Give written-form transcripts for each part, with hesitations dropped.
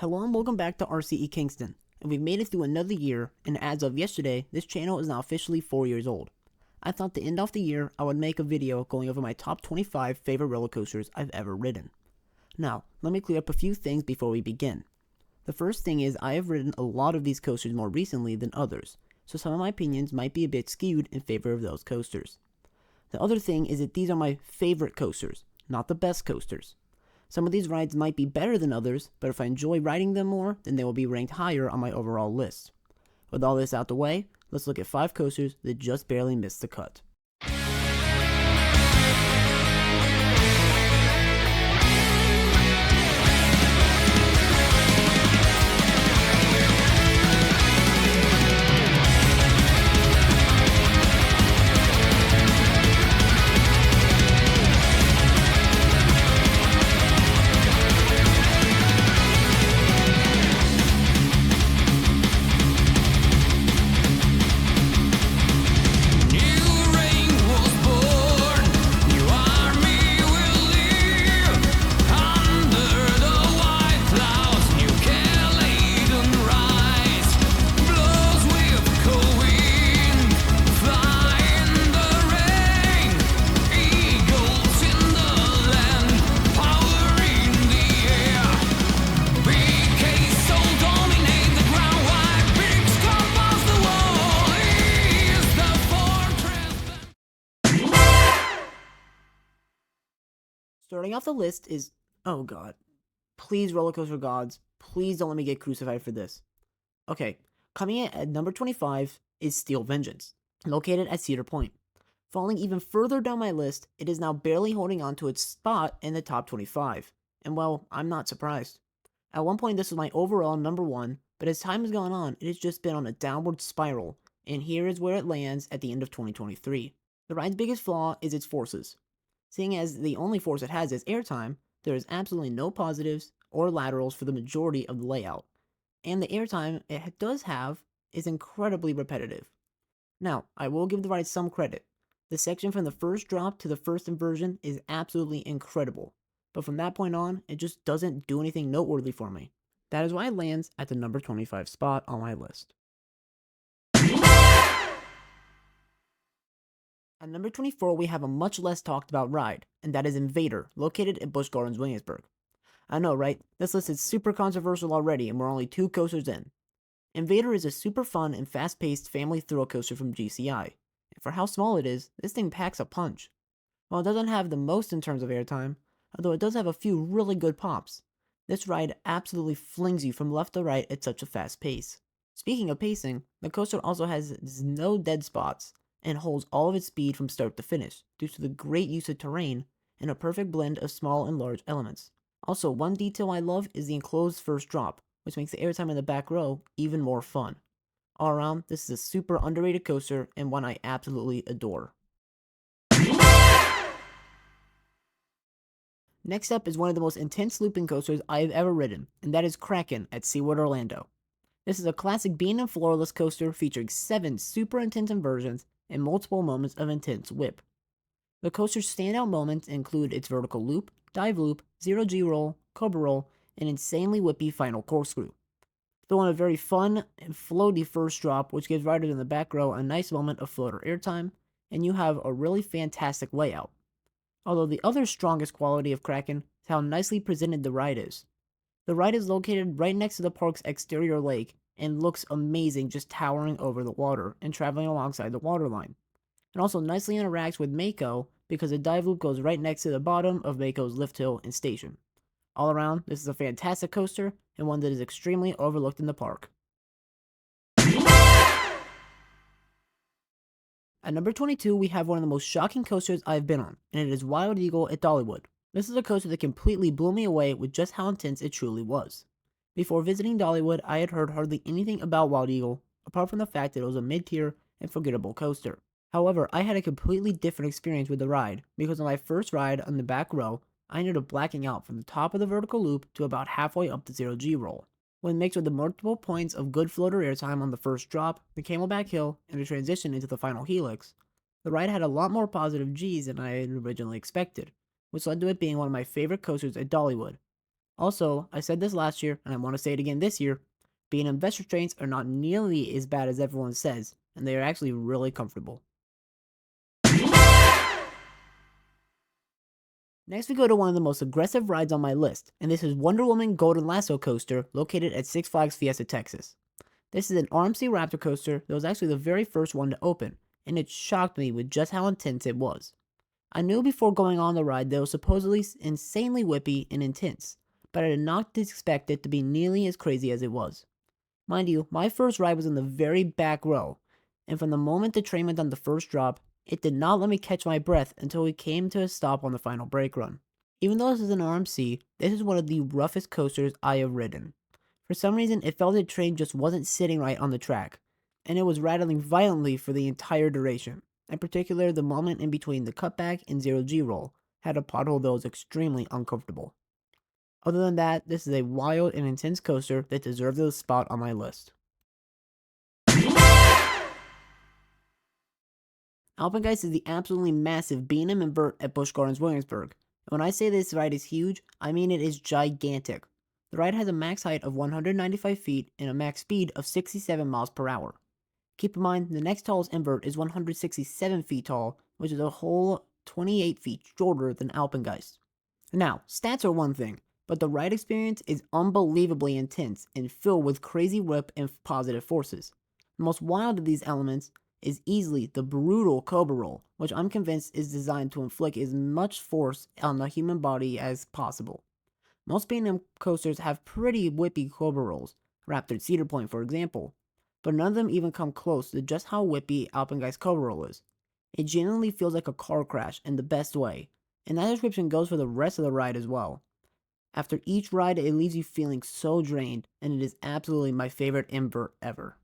Hello and welcome back to R.C.E. Kingston, and we've made it through another year, and as of yesterday, this channel is now officially 4 years old. I thought to end off the year, I would make a video going over my top 25 favorite roller coasters I've ever ridden. Now, let me clear up a few things before we begin. The first thing is I have ridden a lot of these coasters more recently than others, so some of my opinions might be a bit skewed in favor of those coasters. The other thing is that these are my favorite coasters, not the best coasters. Some of these rides might be better than others, but if I enjoy riding them more, then they will be ranked higher on my overall list. With all this out the way, let's look at 5 coasters that just barely missed the cut. Starting off the list is, oh god, please roller coaster gods, please don't let me get crucified for this. Okay, coming in at number 25 is Steel Vengeance, located at Cedar Point. Falling even further down my list, it is now barely holding on to its spot in the top 25, and well, I'm not surprised. At one point this was my overall number 1, but as time has gone on, it has just been on a downward spiral, and here is where it lands at the end of 2023. The ride's biggest flaw is its forces. Seeing as the only force it has is airtime, there is absolutely no positives or laterals for the majority of the layout, and the airtime it does have is incredibly repetitive. Now, I will give the ride some credit. The section from the first drop to the first inversion is absolutely incredible, but from that point on, it just doesn't do anything noteworthy for me. That is why it lands at the number 25 spot on my list. At number 24, we have a much less talked about ride, and that is InvadR, located in Busch Gardens, Williamsburg. I know, right? This list is super controversial already, and we're only 2 coasters in. InvadR is a super fun and fast-paced family thrill coaster from GCI, and for how small it is, this thing packs a punch. While it doesn't have the most in terms of airtime, although it does have a few really good pops, this ride absolutely flings you from left to right at such a fast pace. Speaking of pacing, the coaster also has no dead spots, and holds all of its speed from start to finish, due to the great use of terrain and a perfect blend of small and large elements. Also, one detail I love is the enclosed first drop, which makes the airtime in the back row even more fun. All around, this is a super underrated coaster and one I absolutely adore. Next up is one of the most intense looping coasters I have ever ridden, and that is Kraken at SeaWorld Orlando. This is a classic bean and floorless coaster featuring 7 super intense inversions and multiple moments of intense whip. The coaster's standout moments include its vertical loop, dive loop, 0G roll, cobra roll, and insanely whippy final corkscrew. Throw in a very fun and floaty first drop, which gives riders in the back row a nice moment of floater airtime, and you have a really fantastic layout. Although the other strongest quality of Kraken is how nicely presented the ride is. The ride is located right next to the park's exterior lake, and looks amazing just towering over the water and traveling alongside the waterline. It also nicely interacts with Mako because the dive loop goes right next to the bottom of Mako's lift hill and station. All around, this is a fantastic coaster and one that is extremely overlooked in the park. At number 22, we have one of the most shocking coasters I've been on, and it is Wild Eagle at Dollywood. This is a coaster that completely blew me away with just how intense it truly was. Before visiting Dollywood, I had heard hardly anything about Wild Eagle, apart from the fact that it was a mid-tier and forgettable coaster. However, I had a completely different experience with the ride, because on my first ride on the back row, I ended up blacking out from the top of the vertical loop to about halfway up the 0G roll. When mixed with the multiple points of good floater airtime on the first drop, the camelback hill, and the transition into the final helix, the ride had a lot more positive Gs than I had originally expected, which led to it being one of my favorite coasters at Dollywood. Also, I said this last year, and I want to say it again this year, B&M vest restraints are not nearly as bad as everyone says, and they are actually really comfortable. Next we go to one of the most aggressive rides on my list, and this is Wonder Woman Golden Lasso Coaster located at Six Flags Fiesta, Texas. This is an RMC Raptor coaster that was actually the very first one to open, and it shocked me with just how intense it was. I knew before going on the ride that it was supposedly insanely whippy and intense, but I did not expect it to be nearly as crazy as it was. Mind you, my first ride was in the very back row, and from the moment the train went on the first drop, it did not let me catch my breath until we came to a stop on the final brake run. Even though this is an RMC, this is one of the roughest coasters I have ridden. For some reason, it felt the train just wasn't sitting right on the track, and it was rattling violently for the entire duration. In particular, the moment in between the cutback and 0G roll had a pothole that was extremely uncomfortable. Other than that, this is a wild and intense coaster that deserves a spot on my list. Alpengeist is the absolutely massive B&M invert at Busch Gardens Williamsburg. And when I say this ride is huge, I mean it is gigantic. The ride has a max height of 195 feet and a max speed of 67 miles per hour. Keep in mind, the next tallest invert is 167 feet tall, which is a whole 28 feet shorter than Alpengeist. Now, stats are one thing, but the ride experience is unbelievably intense and filled with crazy whip and positive forces. The most wild of these elements is easily the brutal Cobra Roll, which I'm convinced is designed to inflict as much force on the human body as possible. Most B&M coasters have pretty whippy Cobra Rolls, Raptor Cedar Point for example, but none of them even come close to just how whippy Alpengeist Cobra Roll is. It genuinely feels like a car crash in the best way, and that description goes for the rest of the ride as well. After each ride, it leaves you feeling so drained, and it is absolutely my favorite invert ever.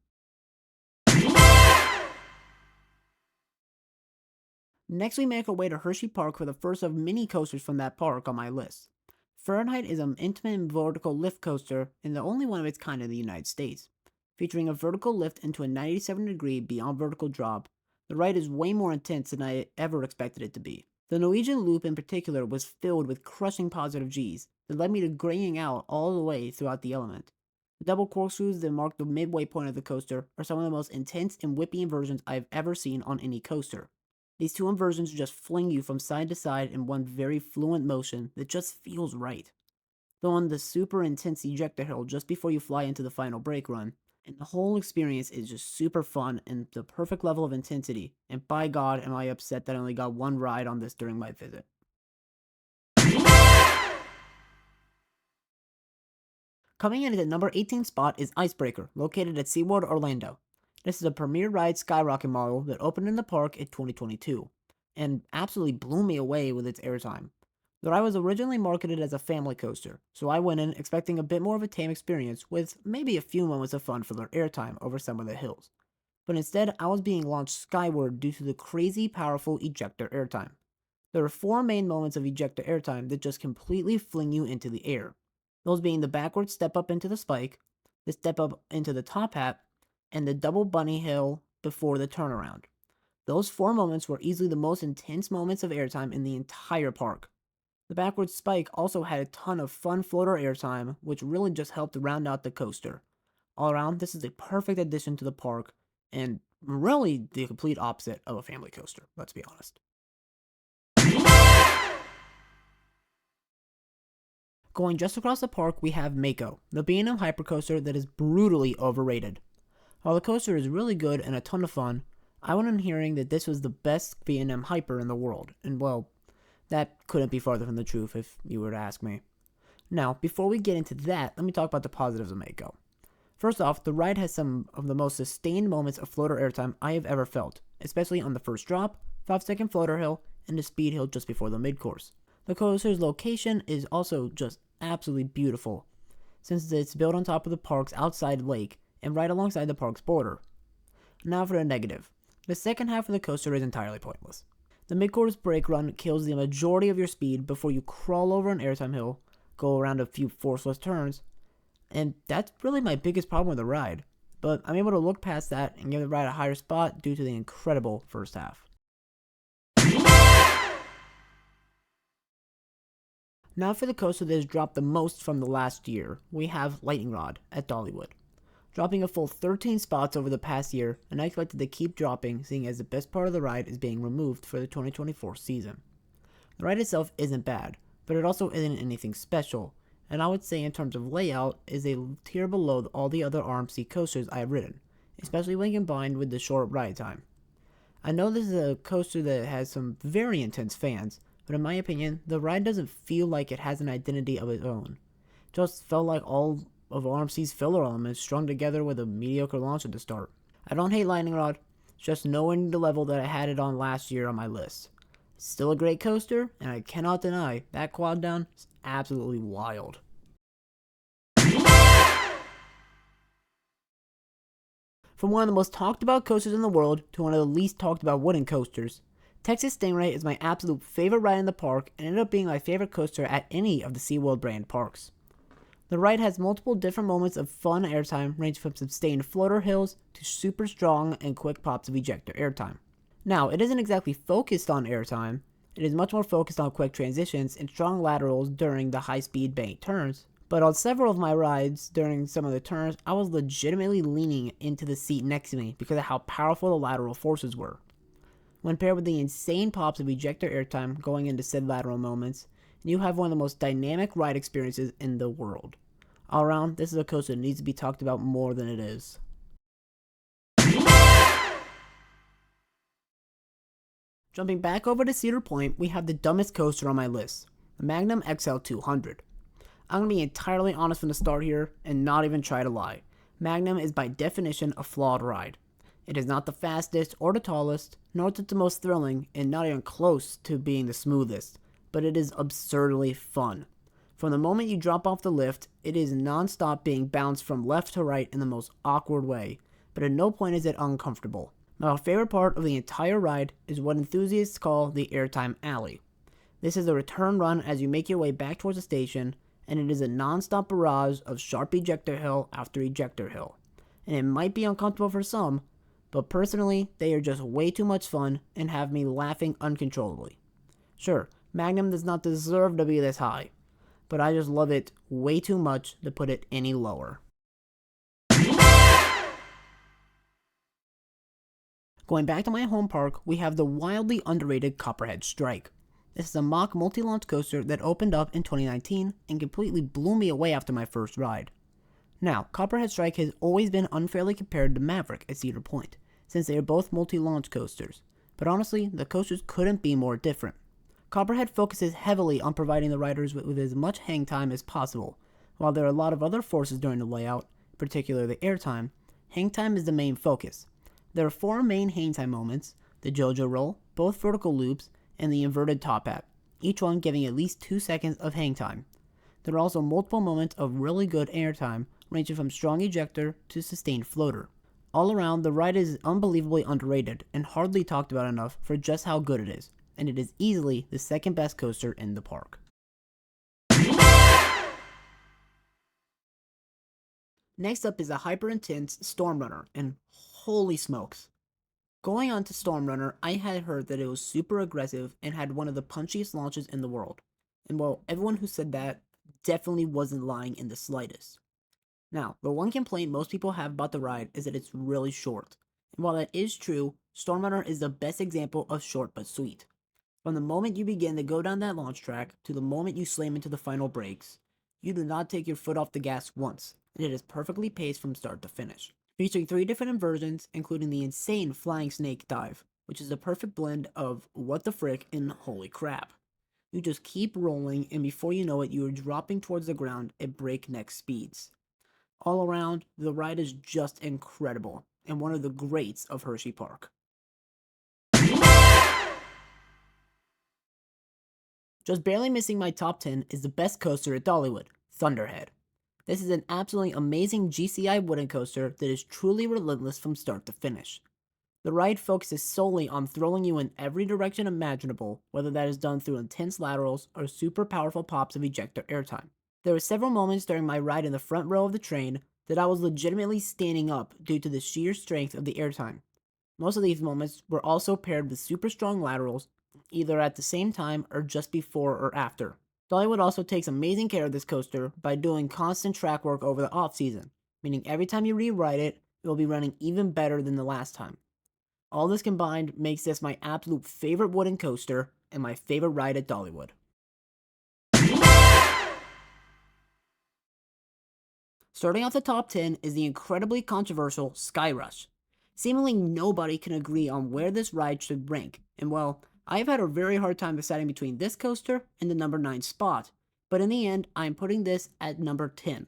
Next, we make our way to Hershey Park for the first of many coasters from that park on my list. Fahrenheit is an intimate vertical lift coaster and the only one of its kind in the United States. Featuring a vertical lift into a 97-degree beyond vertical drop, the ride is way more intense than I ever expected it to be. The Norwegian loop in particular was filled with crushing positive Gs that led me to graying out all the way throughout the element. The double corkscrews that mark the midway point of the coaster are some of the most intense and whippy inversions I've ever seen on any coaster. These two inversions just fling you from side to side in one very fluent motion that just feels right. Though on the super intense ejector hill just before you fly into the final brake run, and the whole experience is just super fun and the perfect level of intensity, and by God am I upset that I only got one ride on this during my visit. Coming in at the number 18 spot is Icebreaker, located at SeaWorld Orlando. This is a premier ride skyrocket model that opened in the park in 2022, and absolutely blew me away with its airtime. The ride was originally marketed as a family coaster, so I went in expecting a bit more of a tame experience with maybe a few moments of fun for their airtime over some of the hills. But instead, I was being launched skyward due to the crazy powerful ejector airtime. There are four main moments of ejector airtime that just completely fling you into the air. Those being the backward step up into the spike, the step up into the top hat, and the double bunny hill before the turnaround. Those four moments were easily the most intense moments of airtime in the entire park. The backward spike also had a ton of fun floater airtime, which really just helped round out the coaster. All around, this is a perfect addition to the park, and really the complete opposite of a family coaster, let's be honest. Going just across the park, we have Mako, the B&M hypercoaster that is brutally overrated. While the coaster is really good and a ton of fun, I went in hearing that this was the best B&M hyper in the world, and well, that couldn't be farther from the truth if you were to ask me. Now, before we get into that, let me talk about the positives of Mako. First off, the ride has some of the most sustained moments of floater airtime I have ever felt, especially on the first drop, 5-second floater hill, and the speed hill just before the mid-course. The coaster's location is also just absolutely beautiful, since it's built on top of the park's outside lake and right alongside the park's border. Now for the negative. The second half of the coaster is entirely pointless. The mid-course brake run kills the majority of your speed before you crawl over an airtime hill, go around a few forceless turns, and that's really my biggest problem with the ride. But I'm able to look past that and give the ride a higher spot due to the incredible first half. Now for the coaster that has dropped the most from the last year, we have Lightning Rod at Dollywood. Dropping a full 13 spots over the past year, and I expect it to keep dropping, seeing as the best part of the ride is being removed for the 2024 season. The ride itself isn't bad, but it also isn't anything special, and I would say in terms of layout is a tier below all the other R.C.E coasters I have ridden, especially when combined with the short ride time. I know this is a coaster that has some very intense fans, but in my opinion, the ride doesn't feel like it has an identity of its own. It just felt like all of R.C.'s filler elements strung together with a mediocre launch at the start. I don't hate Lightning Rod, it's just nowhere near the level that I had it on last year on my list. It's still a great coaster, and I cannot deny that quad down is absolutely wild. From one of the most talked about coasters in the world to one of the least talked about wooden coasters, Texas Stingray is my absolute favorite ride in the park and ended up being my favorite coaster at any of the SeaWorld brand parks. The ride has multiple different moments of fun airtime ranging from sustained floater hills to super strong and quick pops of ejector airtime. Now, it isn't exactly focused on airtime, it is much more focused on quick transitions and strong laterals during the high-speed bank turns, but on several of my rides during some of the turns, I was legitimately leaning into the seat next to me because of how powerful the lateral forces were. When paired with the insane pops of ejector airtime going into said lateral moments, you have one of the most dynamic ride experiences in the world. All around, this is a coaster that needs to be talked about more than it is. Jumping back over to Cedar Point, we have the dumbest coaster on my list, the Magnum XL 200. I'm going to be entirely honest from the start here and not even try to lie. Magnum is by definition a flawed ride. It is not the fastest or the tallest, nor is it the most thrilling, and not even close to being the smoothest, but it is absurdly fun. From the moment you drop off the lift, it is non-stop being bounced from left to right in the most awkward way, but at no point is it uncomfortable. My favorite part of the entire ride is what enthusiasts call the airtime alley. This is a return run as you make your way back towards the station, and it is a non-stop barrage of sharp ejector hill after ejector hill. And it might be uncomfortable for some, but personally, they are just way too much fun and have me laughing uncontrollably. Sure, Magnum does not deserve to be this high, but I just love it way too much to put it any lower. Going back to my home park, we have the wildly underrated Copperhead Strike. This is a mock multi-launch coaster that opened up in 2019 and completely blew me away after my first ride. Now, Copperhead Strike has always been unfairly compared to Maverick at Cedar Point, since they are both multi-launch coasters, but honestly, the coasters couldn't be more different. Copperhead focuses heavily on providing the riders with as much hang time as possible. While there are a lot of other forces during the layout, particularly the airtime, hang time is the main focus. There are 4 main hang time moments: the JoJo roll, both vertical loops, and the inverted top hat, each one giving at least 2 seconds of hang time. There are also multiple moments of really good airtime, ranging from strong ejector to sustained floater. All around, the ride is unbelievably underrated and hardly talked about enough for just how good it is, and it is easily the second best coaster in the park. Next up is a hyper intense Storm Runner, and holy smokes. Going on to Storm Runner, I had heard that it was super aggressive and had one of the punchiest launches in the world. And well, everyone who said that definitely wasn't lying in the slightest. Now, the one complaint most people have about the ride is that it's really short. And while that is true, Storm Runner is the best example of short but sweet. From the moment you begin to go down that launch track to the moment you slam into the final brakes, you do not take your foot off the gas once, and it is perfectly paced from start to finish. Featuring 3 different inversions, including the insane Flying Snake dive, which is a perfect blend of what the frick and holy crap. You just keep rolling, and before you know it, you are dropping towards the ground at breakneck speeds. All around, the ride is just incredible, and one of the greats of Hershey Park. Just barely missing my top 10 is the best coaster at Dollywood, Thunderhead. This is an absolutely amazing GCI wooden coaster that is truly relentless from start to finish. The ride focuses solely on throwing you in every direction imaginable, whether that is done through intense laterals or super powerful pops of ejector airtime. There were several moments during my ride in the front row of the train that I was legitimately standing up due to the sheer strength of the airtime. Most of these moments were also paired with super strong laterals, either at the same time or just before or after. Dollywood also takes amazing care of this coaster by doing constant track work over the off-season, meaning every time you rewrite it, it will be running even better than the last time. All this combined makes this my absolute favorite wooden coaster and my favorite ride at Dollywood. Starting off the top 10 is the incredibly controversial Skyrush. Seemingly nobody can agree on where this ride should rank, and well, I've had a very hard time deciding between this coaster and the number 9 spot, but in the end, I am putting this at number 10.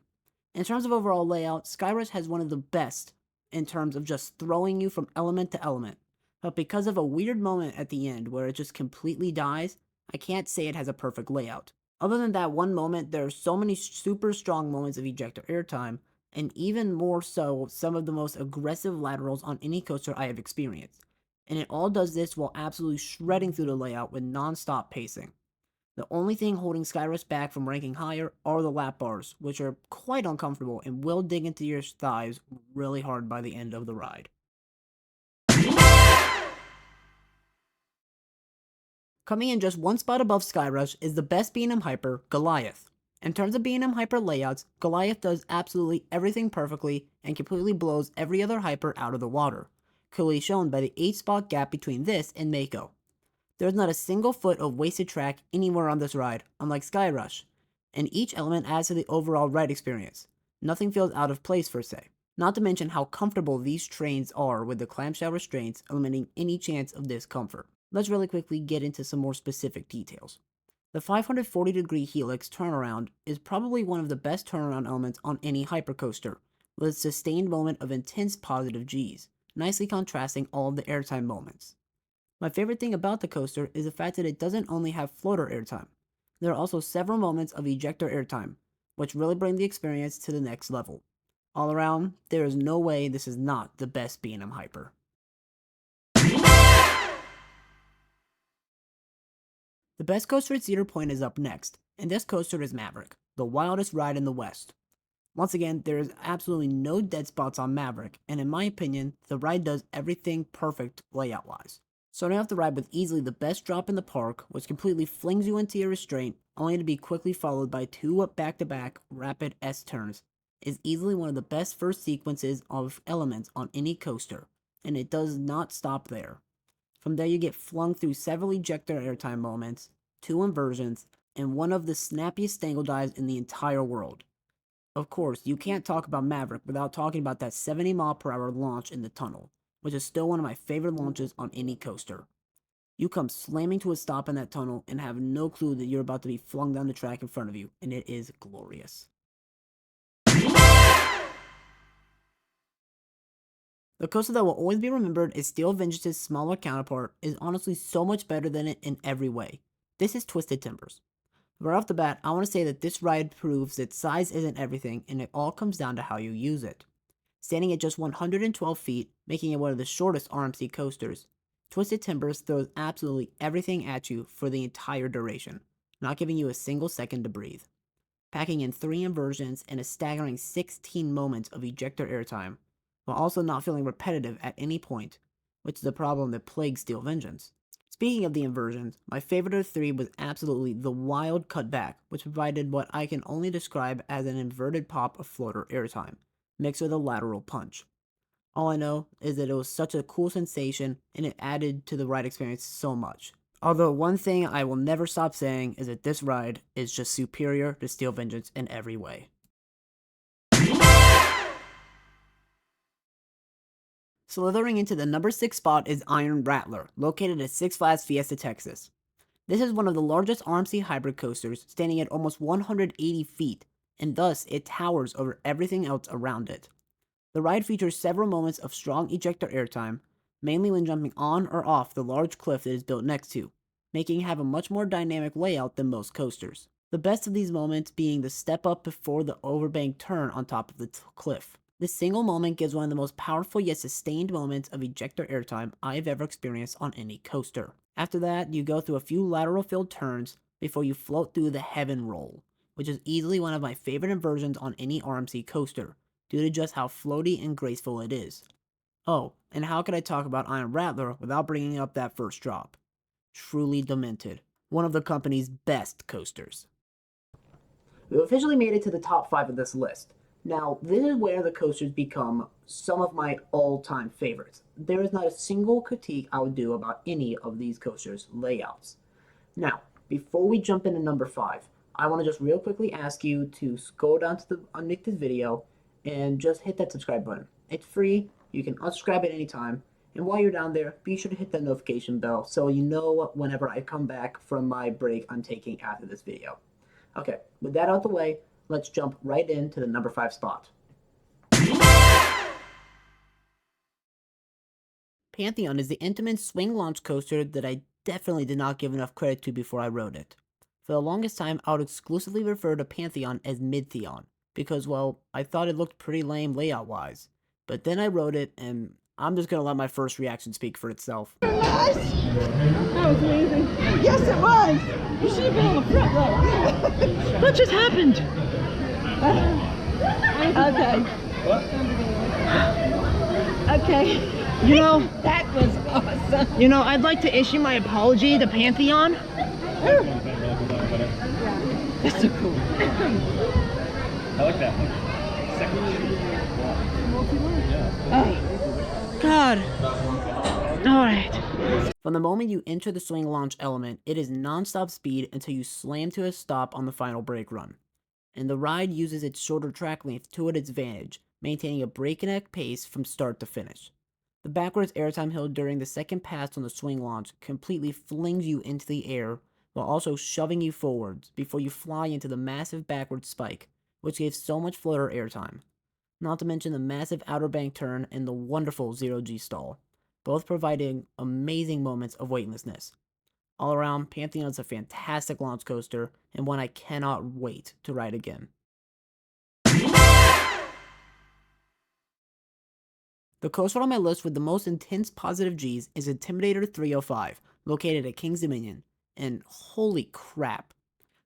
In terms of overall layout, Skyrush has one of the best in terms of just throwing you from element to element, but because of a weird moment at the end where it just completely dies, I can't say it has a perfect layout. Other than that one moment, there are so many super strong moments of ejector airtime, and even more so, some of the most aggressive laterals on any coaster I have experienced. And it all does this while absolutely shredding through the layout with non-stop pacing. The only thing holding Skyrush back from ranking higher are the lap bars, which are quite uncomfortable and will dig into your thighs really hard by the end of the ride. Coming in just one spot above Skyrush is the best B&M Hyper, Goliath. In terms of B&M Hyper layouts, Goliath does absolutely everything perfectly and completely blows every other Hyper out of the water, clearly shown by the 8 spot gap between this and Mako. There's not a single foot of wasted track anywhere on this ride, unlike Skyrush, and each element adds to the overall ride experience. Nothing feels out of place per se. Not to mention how comfortable these trains are with the clamshell restraints, eliminating any chance of discomfort. Let's really quickly get into some more specific details. The 540-degree helix turnaround is probably one of the best turnaround elements on any hypercoaster, with a sustained moment of intense positive Gs, nicely contrasting all of the airtime moments. My favorite thing about the coaster is the fact that it doesn't only have floater airtime. There are also several moments of ejector airtime, which really bring the experience to the next level. All around, there is no way this is not the best B&M Hyper. The best coaster at Cedar Point is up next, and this coaster is Maverick, the wildest ride in the West. Once again, there is absolutely no dead spots on Maverick, and in my opinion, the ride does everything perfect layout-wise. Starting off the ride with easily the best drop in the park, which completely flings you into your restraint, only to be quickly followed by 2 back-to-back rapid S-turns, is easily one of the best first sequences of elements on any coaster, and it does not stop there. From there you get flung through several ejector airtime moments, 2 inversions, and one of the snappiest stangle dives in the entire world. Of course, you can't talk about Maverick without talking about that 70 mph launch in the tunnel, which is still one of my favorite launches on any coaster. You come slamming to a stop in that tunnel and have no clue that you're about to be flung down the track in front of you, and it is glorious. The coaster that will always be remembered as Steel Vengeance's smaller counterpart is honestly so much better than it in every way. This is Twisted Timbers. Right off the bat, I want to say that this ride proves that size isn't everything and it all comes down to how you use it. Standing at just 112 feet, making it one of the shortest RMC coasters, Twisted Timbers throws absolutely everything at you for the entire duration, not giving you a single second to breathe. Packing in 3 inversions and a staggering 16 moments of ejector airtime, while also not feeling repetitive at any point, which is a problem that plagues Steel Vengeance. Speaking of the inversions, my favorite of the 3 was absolutely the wild cutback, which provided what I can only describe as an inverted pop of floater airtime, mixed with a lateral punch. All I know is that it was such a cool sensation and it added to the ride experience so much. Although one thing I will never stop saying is that this ride is just superior to Steel Vengeance in every way. Slithering into the number 6 spot is Iron Rattler, located at Six Flags Fiesta, Texas. This is one of the largest RMC hybrid coasters, standing at almost 180 feet, and thus it towers over everything else around it. The ride features several moments of strong ejector airtime, mainly when jumping on or off the large cliff that is built next to, making it have a much more dynamic layout than most coasters. The best of these moments being the step up before the overbank turn on top of the cliff. This single moment gives one of the most powerful yet sustained moments of ejector airtime I've ever experienced on any coaster. After that, you go through a few lateral filled turns before you float through the Heaven Roll, which is easily one of my favorite inversions on any RMC coaster, due to just how floaty and graceful it is. Oh, and how could I talk about Iron Rattler without bringing up that first drop? Truly demented. One of the company's best coasters. We've officially made it to the top 5 of this list. Now, this is where the coasters become some of my all-time favorites. There is not a single critique I would do about any of these coasters' layouts. Now, before we jump into number 5, I want to just real quickly ask you to scroll down to the underneath this video and just hit that subscribe button. It's free, you can unsubscribe at any time, and while you're down there, be sure to hit that notification bell so you know whenever I come back from my break I'm taking after this video. Okay, with that out the way, let's jump right into the number 5 spot. Pantheon is the Intamin swing launch coaster that I definitely did not give enough credit to before I wrote it. For the longest time, I would exclusively refer to Pantheon as Midtheon, because, well, I thought it looked pretty lame layout-wise. But then I wrote it, and I'm just gonna let my first reaction speak for itself. Nice. That was amazing. Yes, it was. You should have been on the front row. What just happened? Okay. What? Okay. You know, that was awesome. You know, I'd like to issue my apology to Pantheon. That's so cool. I like that. Oh, God. All right. From the moment you enter the swing launch element, it is non-stop speed until you slam to a stop on the final brake run. And the ride uses its shorter track length to its advantage, maintaining a breakneck pace from start to finish. The backwards airtime hill during the second pass on the swing launch completely flings you into the air, while also shoving you forwards before you fly into the massive backward spike, which gives so much floater airtime. Not to mention the massive outer bank turn and the wonderful 0G stall, both providing amazing moments of weightlessness. All around, Pantheon is a fantastic launch coaster, and one I cannot wait to ride again. The coaster on my list with the most intense positive Gs is Intimidator 305, located at King's Dominion, and holy crap.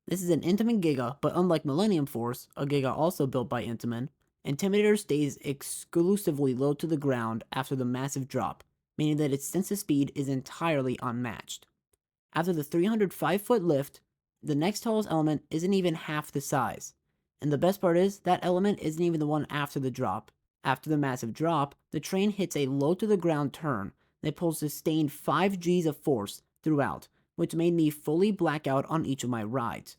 This is an Intamin Giga, but unlike Millennium Force, a Giga also built by Intamin, Intimidator stays exclusively low to the ground after the massive drop, meaning that its sense of speed is entirely unmatched. After the 305-foot lift, the next tallest element isn't even half the size. And the best part is, that element isn't even the one after the drop. After the massive drop, the train hits a low to the ground turn that pulls sustained 5 Gs of force throughout, which made me fully black out on each of my rides.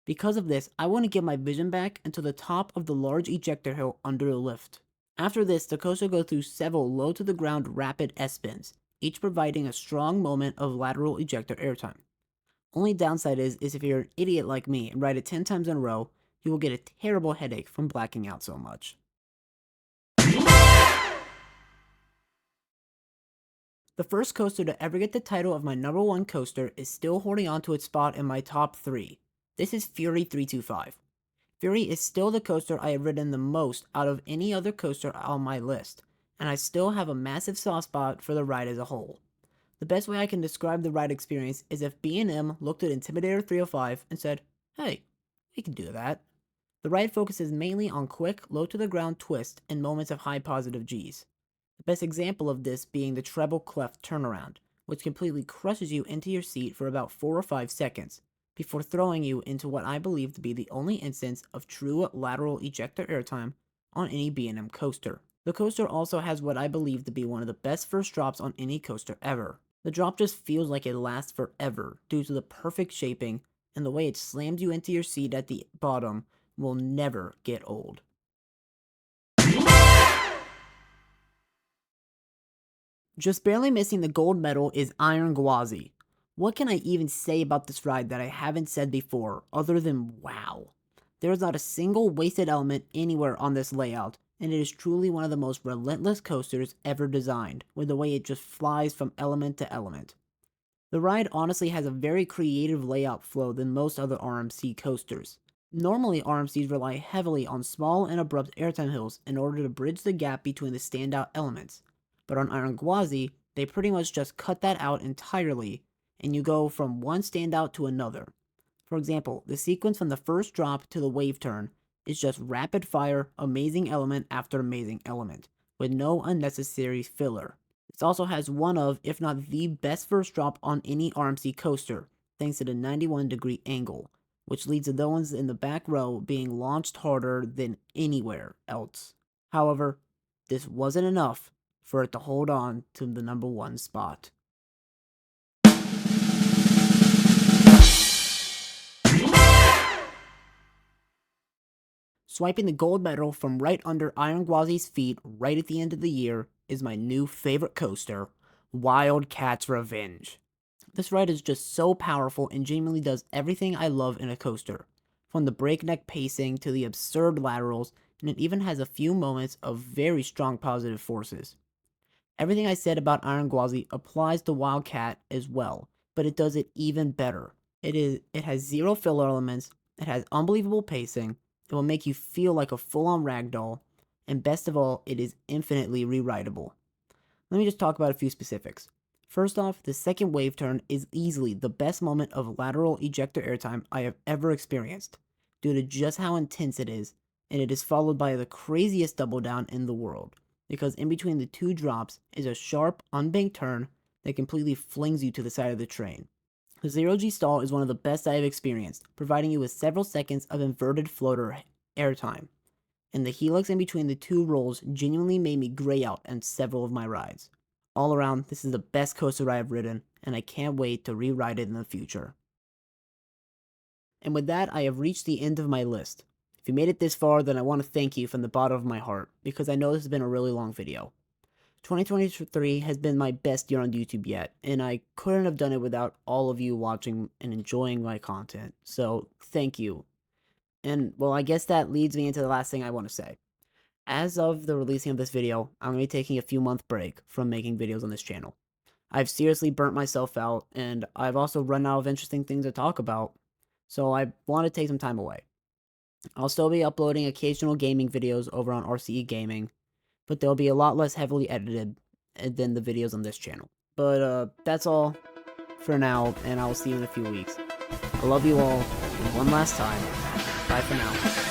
Because of this, I want to get my vision back until the top of the large ejector hill under the lift. After this, the coaster goes through several low to the ground rapid S-spins, each providing a strong moment of lateral ejector airtime. Only downside is if you're an idiot like me and ride it 10 times in a row, you will get a terrible headache from blacking out so much. The first coaster to ever get the title of my number 1 coaster is still holding on to its spot in my top 3. This is Fury 325. Fury is still the coaster I have ridden the most out of any other coaster on my list, and I still have a massive soft spot for the ride as a whole. The best way I can describe the ride experience is if B&M looked at Intimidator 305 and said, "Hey, we can do that." The ride focuses mainly on quick, low-to-the-ground twists and moments of high positive Gs. The best example of this being the treble clef turnaround, which completely crushes you into your seat for about 4 or 5 seconds, before throwing you into what I believe to be the only instance of true lateral ejector airtime on any B&M coaster. The coaster also has what I believe to be one of the best first drops on any coaster ever. The drop just feels like it lasts forever due to the perfect shaping, and the way it slams you into your seat at the bottom will never get old. Just barely missing the gold medal is Iron Gwazi. What can I even say about this ride that I haven't said before, other than wow? There is not a single wasted element anywhere on this layout, and it is truly one of the most relentless coasters ever designed, with the way it just flies from element to element. The ride honestly has a very creative layout flow than most other RMC coasters. Normally, RMCs rely heavily on small and abrupt airtime hills in order to bridge the gap between the standout elements, but on Iron Gwazi, they pretty much just cut that out entirely, and you go from one standout to another. For example, the sequence from the first drop to the wave turn is just rapid fire, amazing element after amazing element, with no unnecessary filler. This also has one of, if not the best first drop on any RMC coaster, thanks to the 91-degree angle, which leads to those in the back row being launched harder than anywhere else. However, this wasn't enough for it to hold on to the number 1 spot. Swiping the gold medal from right under Iron Gwazi's feet right at the end of the year is my new favorite coaster, Wildcat's Revenge. This ride is just so powerful and genuinely does everything I love in a coaster, from the breakneck pacing to the absurd laterals, and it even has a few moments of very strong positive forces. Everything I said about Iron Gwazi applies to Wildcat as well, but it does it even better. It has zero filler elements, it has unbelievable pacing, it will make you feel like a full-on ragdoll, and best of all, it is infinitely rewritable. Let me just talk about a few specifics. First off, the second wave turn is easily the best moment of lateral ejector airtime I have ever experienced, due to just how intense it is, and it is followed by the craziest double down in the world, because in between the 2 drops is a sharp, unbanked turn that completely flings you to the side of the train. The 0G stall is one of the best I have experienced, providing you with several seconds of inverted floater airtime, and the helix in between the 2 rolls genuinely made me gray out on several of my rides. All around, this is the best coaster I have ridden, and I can't wait to re-ride it in the future. And with that, I have reached the end of my list. If you made it this far, then I want to thank you from the bottom of my heart, because I know this has been a really long video. 2023 has been my best year on YouTube yet, and I couldn't have done it without all of you watching and enjoying my content, so thank you. And, well, I guess that leads me into the last thing I want to say. As of the releasing of this video, I'm going to be taking a few month break from making videos on this channel. I've seriously burnt myself out, and I've also run out of interesting things to talk about, so I want to take some time away. I'll still be uploading occasional gaming videos over on R.C.E Gaming, but they'll be a lot less heavily edited than the videos on this channel. But that's all for now, and I'll see you in a few weeks. I love you all, and one last time, bye for now.